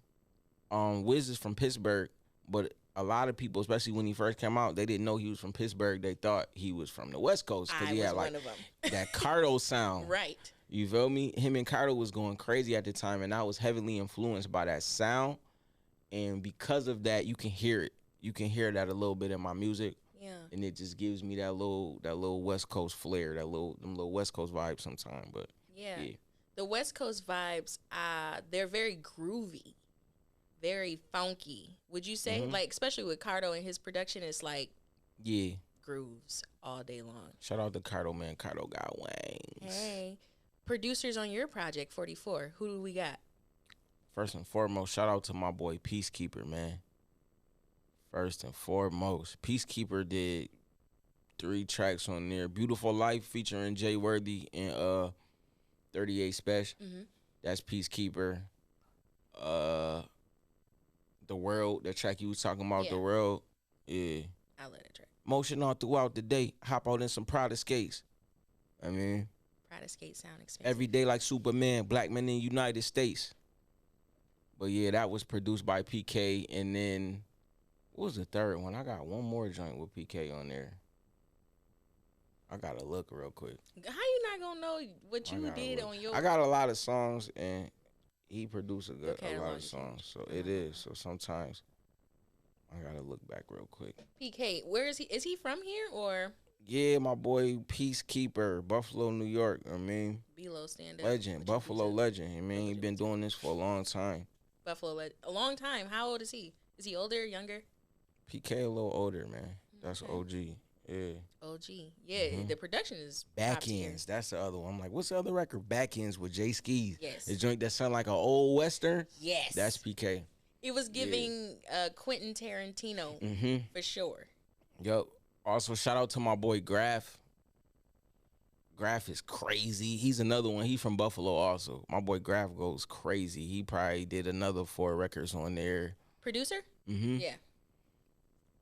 Pittsburgh, But a lot of people, especially when he first came out, they didn't know he was from Pittsburgh. They thought he was from the West Coast because he had like one of them. that Cardo sound. Right. You feel me? Him and Cardo was going crazy at the time, and I was heavily influenced by that sound. And because of that, you can hear it. You can hear that a little bit in my music. Yeah. And it just gives me that little West Coast flair, them little West Coast vibes sometimes. But yeah. The West Coast vibes, they're very groovy, very funky. Would you say? Like, especially with Cardo and his production, it's like grooves all day long. Shout out to Cardo, man. Cardo got wings. Hey, producers on your project, 44. Who do we got? First and foremost, shout out to my boy Peacekeeper, man. First and foremost, Peacekeeper did 3 tracks on there. Beautiful Life featuring Jay Worthy and 38 Special. That's Peacekeeper. The World, the track you was talking about, The World. Yeah. I love that track. Motion all throughout the day. Hop out in some Prada skates. I mean, Prada skates sound expensive. every day like Superman, black men in United States. But yeah, that was produced by PK. And then, what was the third one? I got one more joint with PK on there. I gotta look real quick. How you not gonna know what you did on your? I got a lot of songs, and he produced a lot of songs. So it is. So sometimes I gotta look back real quick. PK, where is he? Is he from here or? Yeah, my boy Peacekeeper, Buffalo, New York. I mean, B-Lo stand up. Legend, Buffalo legend. I mean, he been doing this for a long time. Buffalo, a long time. How old is he? Is he older, younger? PK a little older, man. That's OG. Yeah. OG. Yeah, the production is Back Ends. That's the other one. I'm like, what's the other record? Back Ends with Jay Skis. Yes. The joint that sound like an old Western. Yes. That's PK. It was giving Quentin Tarantino for sure. Yup. Also, shout out to my boy Graf. Graf is crazy. He's another one. He from Buffalo also. My boy Graf goes crazy. He probably did another 4 records on there. Producer? Yeah.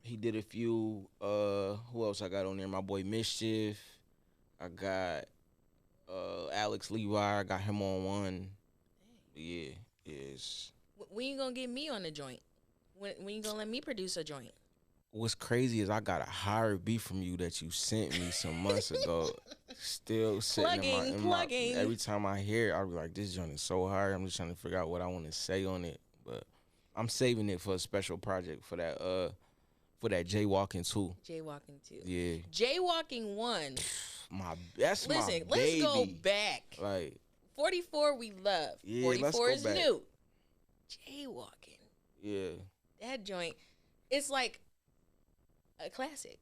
He did a few. Who else I got on there? My boy Mischief. I got Alex Levi. I got him on one. Yeah. Yes. When you gonna get me on the joint? When you gonna let me produce a joint? What's crazy is I got a higher beat from you that you sent me some months ago. Still sitting in my every time I hear it, I'll be like, this joint is so hard. I'm just trying to figure out what I want to say on it. But I'm saving it for a special project for that Jaywalking 2. Jaywalking 2. Yeah. Jaywalking 1. That's my baby. Let's go back. Like 44 we love. Yeah, 44 is back. new. Jaywalking. Yeah. That joint, it's like a classic.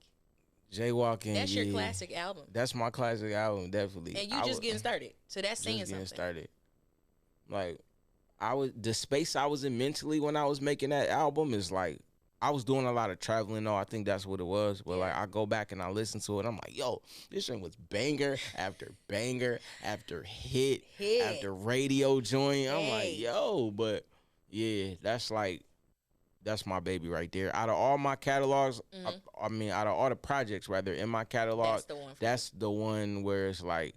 Jaywalking. That's your classic album. That's my classic album, definitely. And you just getting started. So that's saying something. Just getting started. Like, the space I was in mentally when I was making that album is like, I was doing a lot of traveling though. I think that's what it was. But like, I go back and I listen to it. I'm like, yo, this thing was banger after banger after hit after radio joint. I'm like, yo, but yeah, that's my baby right there. Out of all my catalogs, I mean, out of all the projects rather in my catalog, that's the one where it's like,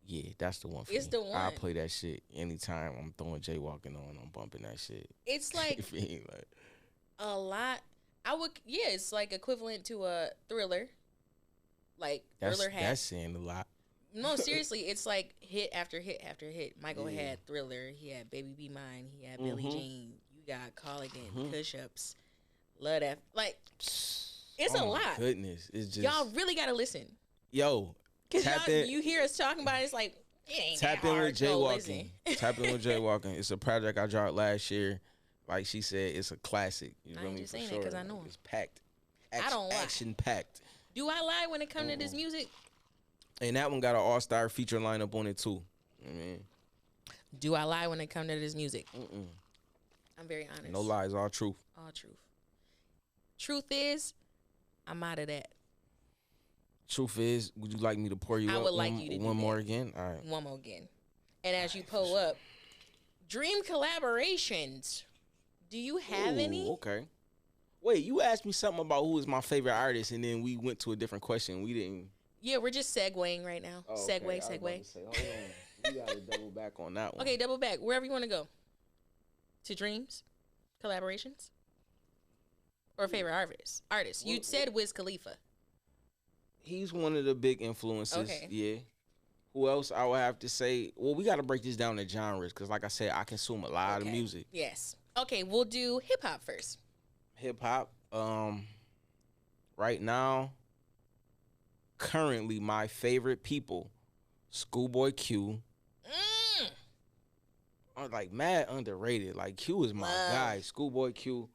yeah, that's the one for me. The one. I play that shit anytime I'm throwing Jaywalking on. I'm bumping that shit. It's like a lot. It's like equivalent to a Thriller. Like Thriller had. That's saying a lot. No, seriously, it's like hit after hit after hit. Michael had Thriller. He had Baby Be Mine. He had Billie Jean. You got Call Again, Push-Ups, Love That. Like, it's a lot. Goodness, it's just y'all really gotta listen. Yo, because you hear us talking about it, it's like it ain't tap that in hard. with Jaywalking. Tap in with Jaywalking. It's a project I dropped last year. Like she said, it's a classic. You I ain't just saying it because I know him. It's packed. I don't lie. Action packed. Do I lie when it comes to this music? And that one got an all-star feature lineup on it too. I mean, do I lie when it comes to this music? I'm very honest. No lies, all truth. All truth. Truth is, I'm out of that. Truth is, would you like me to pour you up? I would like you to do one more that. again? All right. One more again. And as you pull up, dream collaborations. Do you have any? Okay. Wait, you asked me something about who is my favorite artist, and then we went to a different question. We didn't. Yeah, we're just segueing right now. Oh, segue. Okay. Hold on. We got to double back on that one. Okay, double back. Wherever you want to go. To dreams? Collaborations? Or favorite artist. You said Wiz Khalifa. He's one of the big influences. Okay. Yeah. Who else I would have to say? Well, we got to break this down to genres because, like I said, I consume a lot of music. Yes. Okay, we'll do hip hop first. Hip hop. Right now, currently, my favorite people, Schoolboy Q. I'm like mad underrated. Like Q is my guy. Schoolboy Q.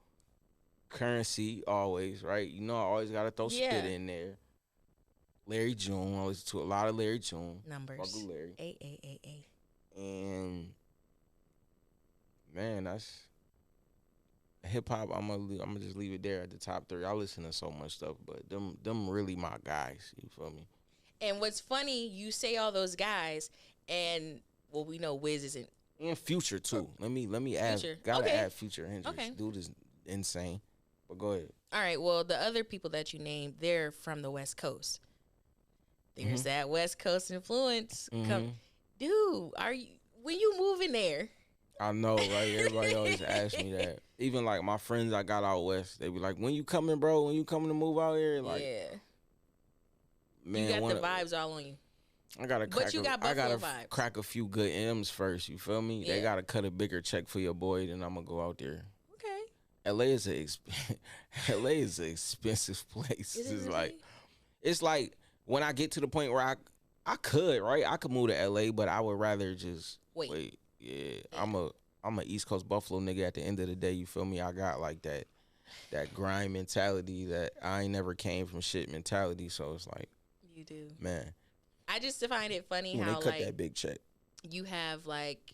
Currency always, right? You know I always gotta throw spit in there. Larry June, I listen to a lot of Larry June. Numbers. Fuck with Larry. A. And man, that's hip hop. I'm gonna just leave it there at the top 3. I listen to so much stuff, but them really my guys. You feel me? And what's funny, you say all those guys, and well, we know Wiz isn't. And Future too. Let me add. Future. Gotta add Future Hendrix. Okay. Dude is insane. But go ahead. All right. Well, the other people that you named, they're from the West Coast. There's that West Coast influence. Dude, when you moving there? I know, right? Everybody always asks me that. Even like my friends I got out west, they be like, "When you coming, bro? When you coming to move out here?" Like, man, you got the vibes all on you. I gotta crack. But you got Buffalo vibes. Crack a few good M's first. You feel me? Yeah. They gotta cut a bigger check for your boy, then I'm gonna go out there. Okay. LA is an expensive place. It's like when I get to the point where I could move to LA, but I would rather just wait. Yeah, I'm a East Coast Buffalo nigga at the end of the day, you feel me? I got like that grind mentality that I ain't never came from shit mentality, so it's like you do. Man. I just find it funny when how they cut that big check. You have like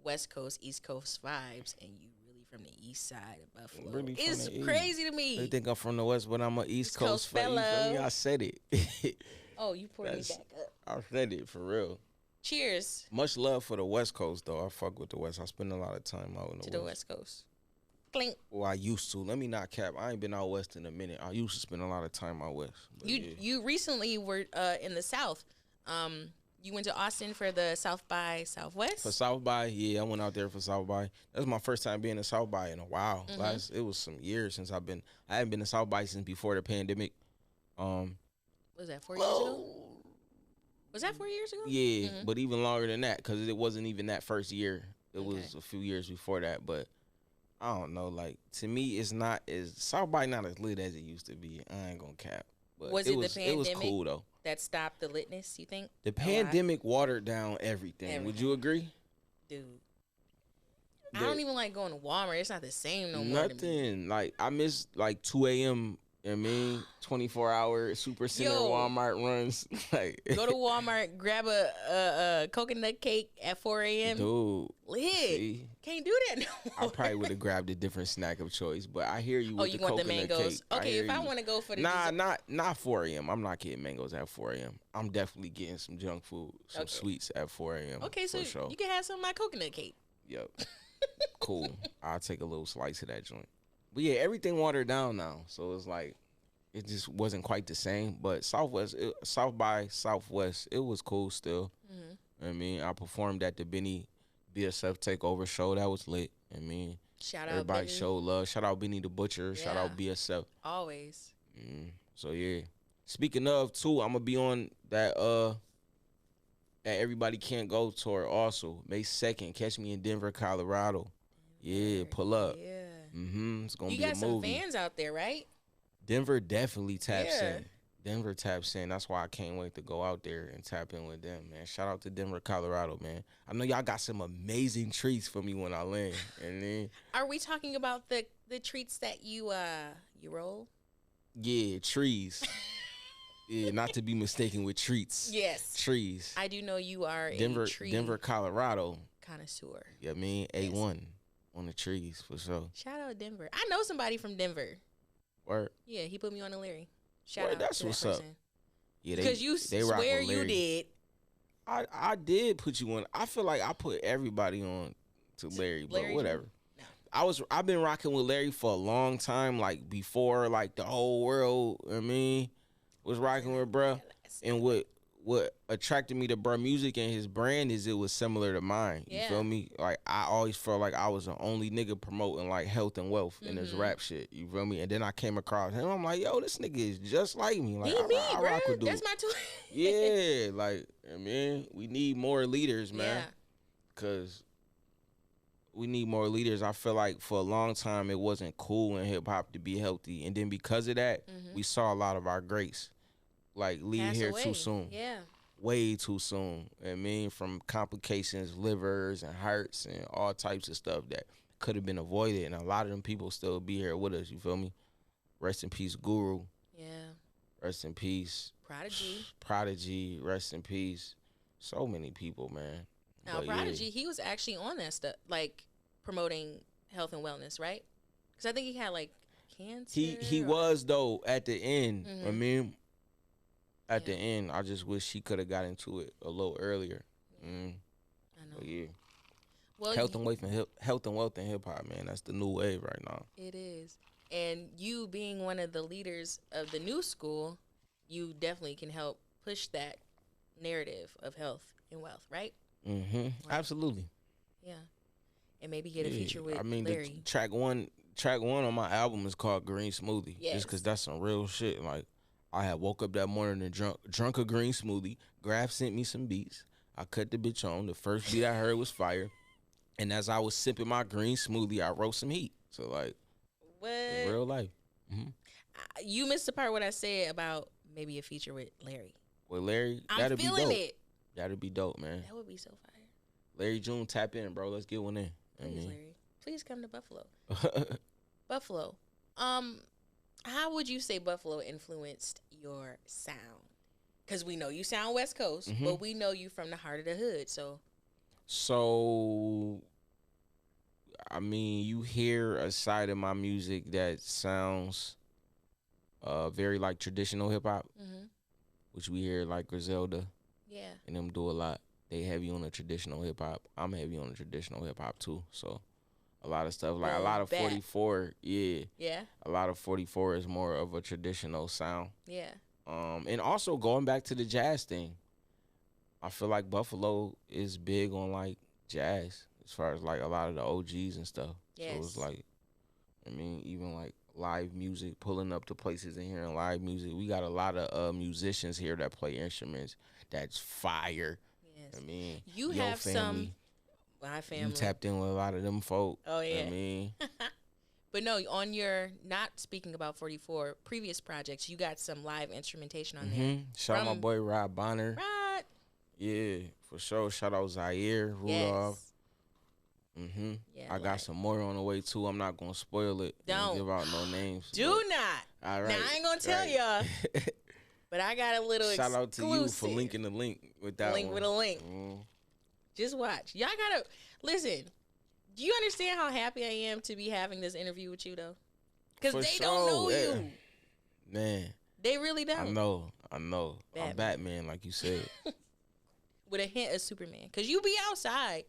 West Coast, East Coast vibes, and you from the east side of Buffalo. Really it's crazy to me. They think I'm from the West, but I'm an East Coast fellow. You feel me? I said it. Oh, you poured me back up. I said it for real. Cheers. Much love for the West Coast, though. I fuck with the West. I spend a lot of time out in the West Coast. Clink. Well, I used to. Let me not cap. I ain't been out West in a minute. I used to spend a lot of time out West. You recently were in the South. You went to Austin for the South by Southwest? For South by, yeah, I went out there for South by. That was my first time being in South by in a while. It was some years since I hadn't been to South by since before the pandemic. Was that 4 years ago? Was that 4 years ago? Yeah, but even longer than that because it wasn't even that first year. It was a few years before that. But I don't know. Like, to me, South by not as lit as it used to be. I ain't gonna cap. But was it the pandemic? It was cool, though. That stopped the litness, you think? The pandemic watered down everything. Would you agree? Dude. I don't even like going to Walmart. It's not the same no more. Nothing. Like, I miss, like, 2 a.m., you know what I mean? 24-hour Super Center Walmart runs. Like, go to Walmart, grab a coconut cake at 4 a.m. Dude. Lit. See? Can't do that no more. I probably would have grabbed a different snack of choice, but I hear you with the coconut cake. Oh, you want the mangoes? Okay, if I want to go for the not 4 a.m. I'm not getting mangoes at 4 a.m. I'm definitely getting some junk food, some sweets at 4 a.m. Okay, so you can have some of my coconut cake. Yep. Cool. I'll take a little slice of that joint. But yeah, everything watered down now, so it's like it just wasn't quite the same. But South by Southwest, it was cool still. You know what I mean, I performed at the Benny BSF Takeover show. That was lit. I mean, shout out everybody Benny. Showed love. Shout out Benny the Butcher. Yeah. Shout out BSF. Always. So yeah. Speaking of too, I'm gonna be on that Everybody Can't Go tour also May 2nd. Catch me in Denver, Colorado. Yeah, pull up. Yeah. It's gonna be a movie. You got some fans out there, right? Denver definitely taps in. Denver taps in. That's why I can't wait to go out there and tap in with them, man. Shout out to Denver, Colorado, man. I know y'all got some amazing treats for me when I land. And then, are we talking about the treats that you roll? Yeah, trees. Yeah, not to be mistaken with treats. Yes. Trees. I do know you are a tree Denver, Colorado connoisseur. Yeah, I mean, A1 on the trees for sure. Shout out Denver. I know somebody from Denver. Word. Yeah, he put me on the Larry. Shout out that's to what's that person. Up. Yeah, because you swear you did. I did put you on. I feel like I put everybody on to Larry, but whatever. No. I've been rocking with Larry for a long time, like before like the whole world, I mean, was rocking with bruh. And what attracted me to bruh music and his brand is it was similar to mine. You feel me? Like I always felt like I was the only nigga promoting like health and wealth in this rap shit. You feel me? And then I came across him. I'm like, yo, this nigga is just like me. Like I rock with dude. That's my twin. Yeah, like I mean, we need more leaders, man. Cause we need more leaders. I feel like for a long time it wasn't cool in hip hop to be healthy, and then because of that, we saw a lot of our greats like leave here too soon. Yeah. Way too soon. I mean, from complications, livers and hearts and all types of stuff that could have been avoided. And a lot of them people still be here with us, you feel me? Rest in peace, Guru. Yeah. Rest in peace. Prodigy, rest in peace. So many people, man. Now, but Prodigy, he was actually on that stuff, like promoting health and wellness, right? Because I think he had like cancer. He was, though, at the end. I mean, at the end, I just wish he could have got into it a little earlier. I know. But yeah. Well, health and wealth in hip hop, man. That's the new wave right now. It is. And you being one of the leaders of the new school, you definitely can help push that narrative of health and wealth, right? Right. Absolutely. Yeah. And maybe get a feature with Larry. The track one on my album is called Green Smoothie. Yes. Just because that's some real shit. Like, I had woke up that morning and drunk a green smoothie. Graf sent me some beats. I cut the bitch on. The first beat I heard was fire. And as I was sipping my green smoothie, I wrote some heat. So, like, what? In real life. You missed the part when I said about maybe a feature with Larry. With Larry? I'm feeling it. That'd be dope, man. That would be so fire. Larry June, tap in, bro. Let's get one in. Please, Larry. Please come to Buffalo. Buffalo. How would you say Buffalo influenced your sound? Because we know you sound West Coast, but we know you from the heart of the hood. So, I mean, you hear a side of my music that sounds very like traditional hip hop, which we hear like Griselda. Yeah. And them do a lot. They heavy on the traditional hip hop. I'm heavy on the traditional hip hop too. So, a lot of stuff, like a lot of 44, Yeah. A lot of 44 is more of a traditional sound. Yeah. And also going back to the jazz thing, I feel like Buffalo is big on like jazz as far as like a lot of the OGs and stuff. Yes. So it's like, I mean, even like live music, pulling up to places and hearing live music. We got a lot of musicians here that play instruments that's fire. Yes. I mean, you have some. My family. You tapped in with a lot of them folk. Oh, yeah. I mean. But no, on your, not speaking about 44, previous projects, you got some live instrumentation on there. Shout out my boy Rod Bonner. Rod. Yeah, for sure. Shout out Zaire, Rudolph. Yeah, I got some more on the way, too. I'm not going to spoil it. Don't give out no names. Do not. All right. Now, I ain't going to tell y'all. But I got a little Shout exclusive. out to you for linking the link with that link one. with a link. Just watch. Y'all got to, listen. Do you understand how happy I am to be having this interview with you, though? Because they don't know you. Man. They really don't. I know. Batman. I'm Batman, like you said. With a hint of Superman. Because you be outside.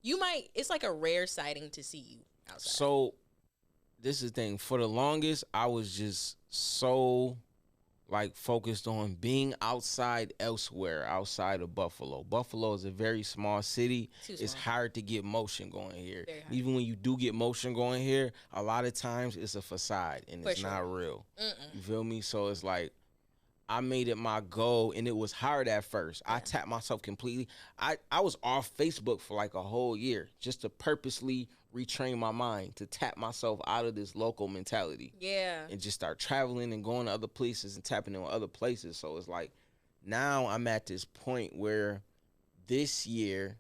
You might, it's like a rare sighting to see you outside. So, this is the thing. For the longest, I was just so, like, focused on being outside elsewhere, outside of Buffalo. Buffalo is a very small city. It's hard to get motion going here. Even when you do get motion going here, a lot of times it's a facade and it's not real. You feel me? So it's like, I made it my goal, and it was hard at first. I tapped myself completely. I was off Facebook for like a whole year just to purposely retrain my mind to tap myself out of this local mentality. Yeah. And just start traveling and going to other places and tapping in with other places. So it's like now I'm at this point where this year,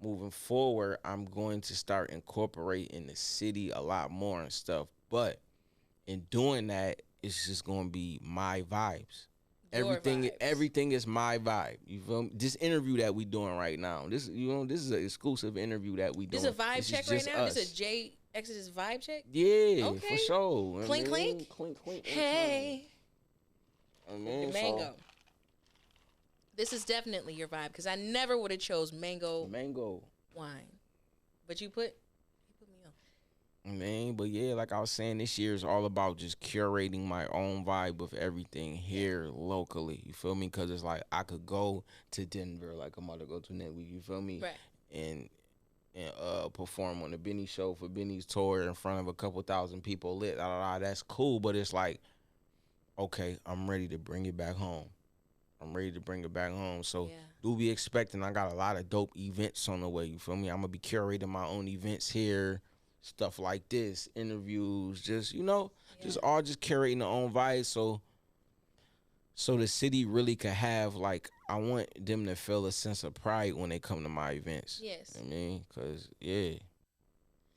moving forward, I'm going to start incorporating the city a lot more and stuff. But in doing that, it's just gonna be my vibes. Everything is my vibe. You feel me? This interview that we doing right now. This is an exclusive interview that we doing. This is a vibe check right now. This is a J Exodus vibe check. Yeah, for sure. Clink clink. Clink. Hey. I mean, mango. This is definitely your vibe because I never would have chose mango wine. But you put me Man, but yeah, like I was saying, this year is all about just curating my own vibe of everything here locally. You feel me? Because it's like I could go to Denver, like I'm about to go to next week. You feel me? Right. And perform on the Benny show for Benny's tour in front of a couple thousand people lit. That's cool, but it's like, okay, I'm ready to bring it back home. I'm ready to bring it back home. So do be expecting. I got a lot of dope events on the way. You feel me? I'm gonna be curating my own events here. Stuff like this, interviews, just just curating the own vibe. So the city really could have like, I want them to feel a sense of pride when they come to my events. Yes. You know what I mean, cause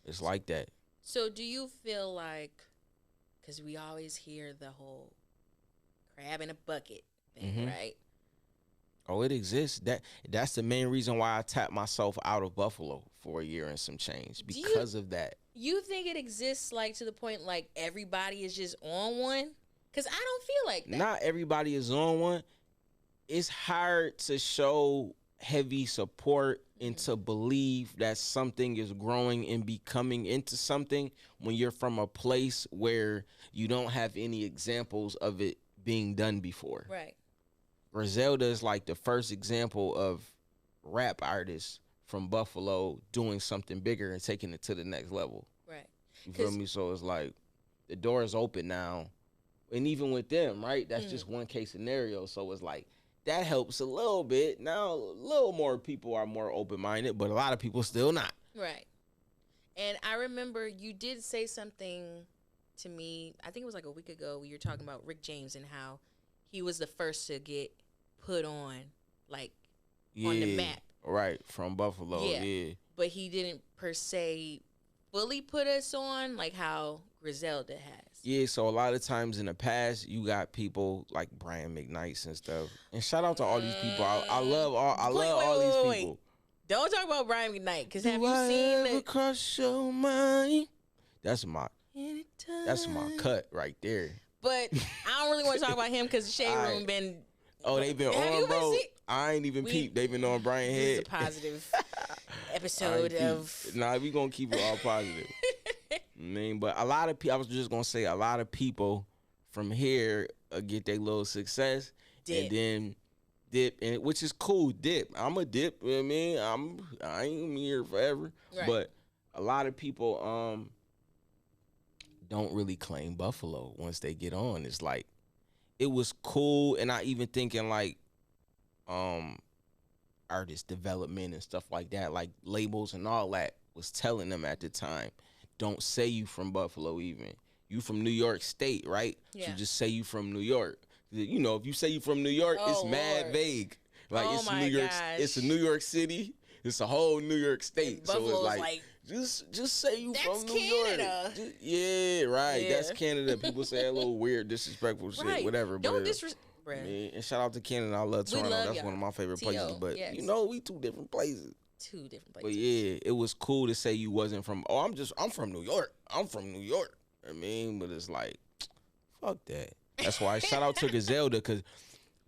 it's like that. So do you feel like, because we always hear the whole crab in a bucket thing, right? Oh, it exists. That's the main reason why I tapped myself out of Buffalo for a year and some change, because of that. You think it exists like to the point like everybody is just on one? Because I don't feel like that. Not everybody is on one. It's hard to show heavy support and to believe that something is growing and becoming into something when you're from a place where you don't have any examples of it being done before. Right. Griselda is like the first example of rap artists from Buffalo doing something bigger and taking it to the next level. Right. You feel me? So it's like the door is open now. And even with them, right? That's just one case scenario. So it's like that helps a little bit. Now a little more people are more open-minded, but a lot of people still not. Right. And I remember you did say something to me, I think it was like a week ago, you were talking about Rick James and how he was the first to get put on, like, on the map. Right, from Buffalo, yeah. But he didn't, per se, fully put us on, like how Griselda has. Yeah, so a lot of times in the past, you got people like Brian McKnight and stuff. And shout out to all these people. I love all these people. Don't talk about Brian McKnight, because have you seen it? Cross your mind? That's my cut right there. But I don't really want to talk about him because the Shade Room been. Oh, they've been on, bro. I ain't even peeped. They've been on Brian Head. This is a positive episode of. Nah, we gonna keep it all positive. But a lot of people. I was just gonna say a lot of people from here get their little success and then dip, and which is cool. Dip. I'm a dip. You know what I mean, I ain't here forever. Right. But a lot of people don't really claim Buffalo once they get on. It's like, it was cool, and I even thinking like artist development and stuff like that, like labels and all that, was telling them at the time, don't say you from Buffalo even. You from New York State, right? Yeah. So just say you from New York. You know, if you say you from New York, it's mad vague. Like, it's New York. It's a New York City. It's a whole New York State. So it's like just say you from New Canada. York. Yeah, right. Yeah. That's Canada. People say a little weird, disrespectful shit, whatever. Don't disrespect. And shout out to Canada. I love Toronto. That's one of my favorite places. But you know, we two different places. But yeah, it was cool to say you wasn't from. Oh, I'm from New York. I'm from New York. I mean, but it's like, fuck that. That's why I shout out to Griselda, because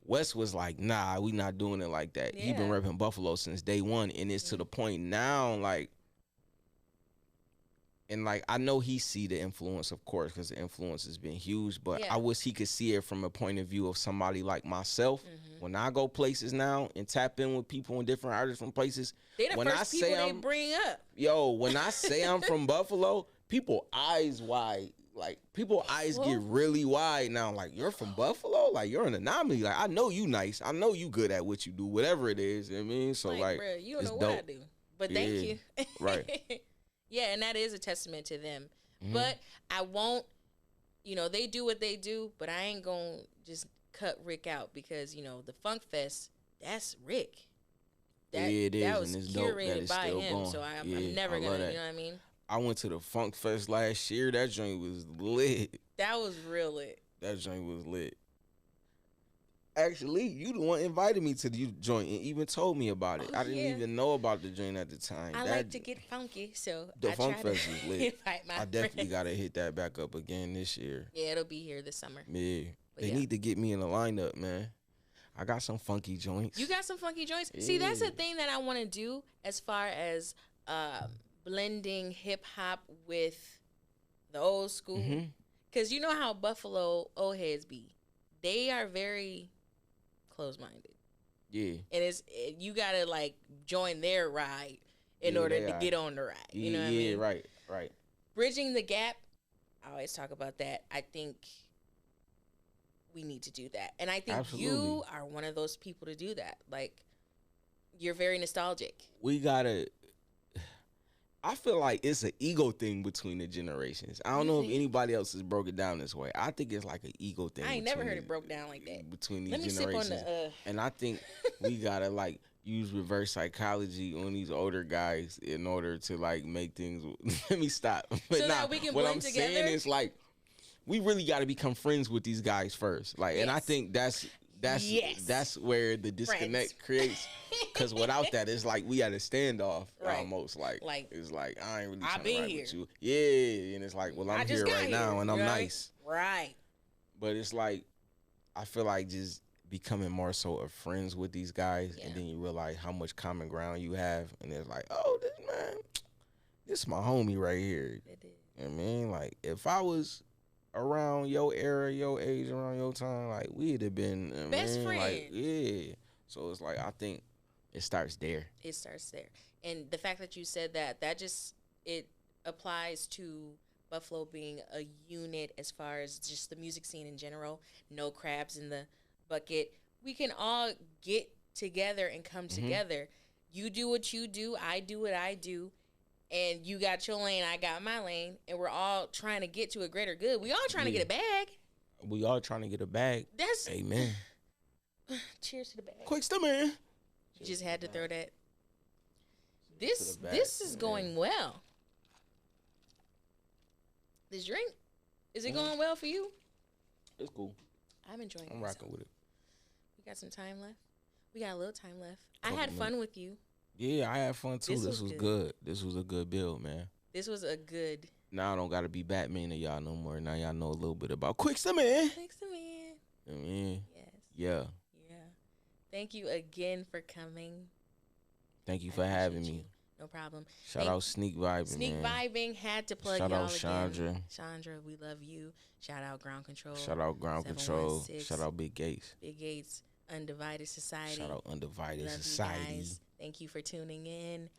West was like, nah, we not doing it like that. Yeah. He been repping Buffalo since day one, and it's to the point now, like, and like, I know he see the influence, of course, because the influence has been huge, but I wish he could see it from a point of view of somebody like myself. When I go places now and tap in with people and different artists from places, they the first people they bring up. Yo, when I say I'm from Buffalo, people eyes wide. Like, people eyes get really wide now. Like, you're from Buffalo? Like, you're an anomaly. Like, I know you nice. I know you good at what you do, whatever it is. You know what I mean? So, like, bro, you don't know what I do. But thank you. Right. Yeah, and that is a testament to them. But I won't, they do what they do, but I ain't going to just cut Rick out because, the Funk Fest, that's Rick. It is. That was and it's curated dope that by him, going. so I'm never going to, you know what I mean? I went to the Funk Fest last year. That joint was lit. That was real lit. That joint was lit. Actually, you the one invited me to the joint and even told me about it. I didn't even know about the joint at the time. I like to get funky, so the Funk Fest is lit. I definitely got to hit that back up again this year. Yeah, it'll be here this summer. Yeah. They need to get me in the lineup, man. I got some funky joints. You got some funky joints? Yeah. See, that's the thing that I want to do as far as blending hip-hop with the old school. Mm-hmm. Because you know how Buffalo old heads be. They are very close-minded. Yeah. And you got to, like, join their ride in order to get on the ride. Yeah, You know what I mean? Right. Bridging the gap, I always talk about that. I think we need to do that. And I think you are one of those people to do that. Like, you're very nostalgic. We got to... I feel like it's an ego thing between the generations. I don't know if anybody else has broke it down this way. I think it's like an ego thing. I ain't never heard it broke down like that. Between these generations. Sip on the, and I think we got to, like, use reverse psychology on these older guys in order to, like, make things... Let me stop. But so that we can blend together? What I'm saying is, like, we really got to become friends with these guys first. Like, and I think that's where the disconnect creates. Because without that, it's like we had a standoff almost. Like it's like I ain't really trying to ride with you. Yeah, and it's like, well, I'm here right now, and I'm nice. Right. But it's like I feel like just becoming more so of friends with these guys, and then you realize how much common ground you have, and it's like, oh, this is my homie right here. It is. You know what I mean? Like if I was around your era, your age, around your time, like we'd have been best friends. Like, yeah. So it's like I think it starts there. It starts there, and the fact that you said that just it applies to Buffalo being a unit as far as just the music scene in general. No crabs in the bucket. We can all get together and come together. You do what you do. I do what I do. And you got your lane, I got my lane, and we're all trying to get to a greater good. We all trying to get a bag. We all trying to get a bag. That's amen. Cheers to the bag. Quick step, man. You just had to throw that. This is going well. This drink, is it going well for you? It's cool. I'm enjoying it. I'm rocking with it. We got some time left. We got a little time left. I had fun with you. Yeah, I had fun too. This was good. This was a good build, man. This was a good. Now I don't gotta be Batman to y'all no more. Now y'all know a little bit about Quickster Man. Quickster Man. I mean, yes. Yeah. Yeah. Thank you again for coming. Thank you for having me. No problem. Shout out Sneak Vibing. Sneak Vibing had to plug Shout y'all out Chandra. again. Chandra, we love you. Shout out Ground Control. Shout out Ground Control. Shout out Big Gates. Big Gates. Undivided Society. Shout out Undivided love Society. You guys. Thank you for tuning in.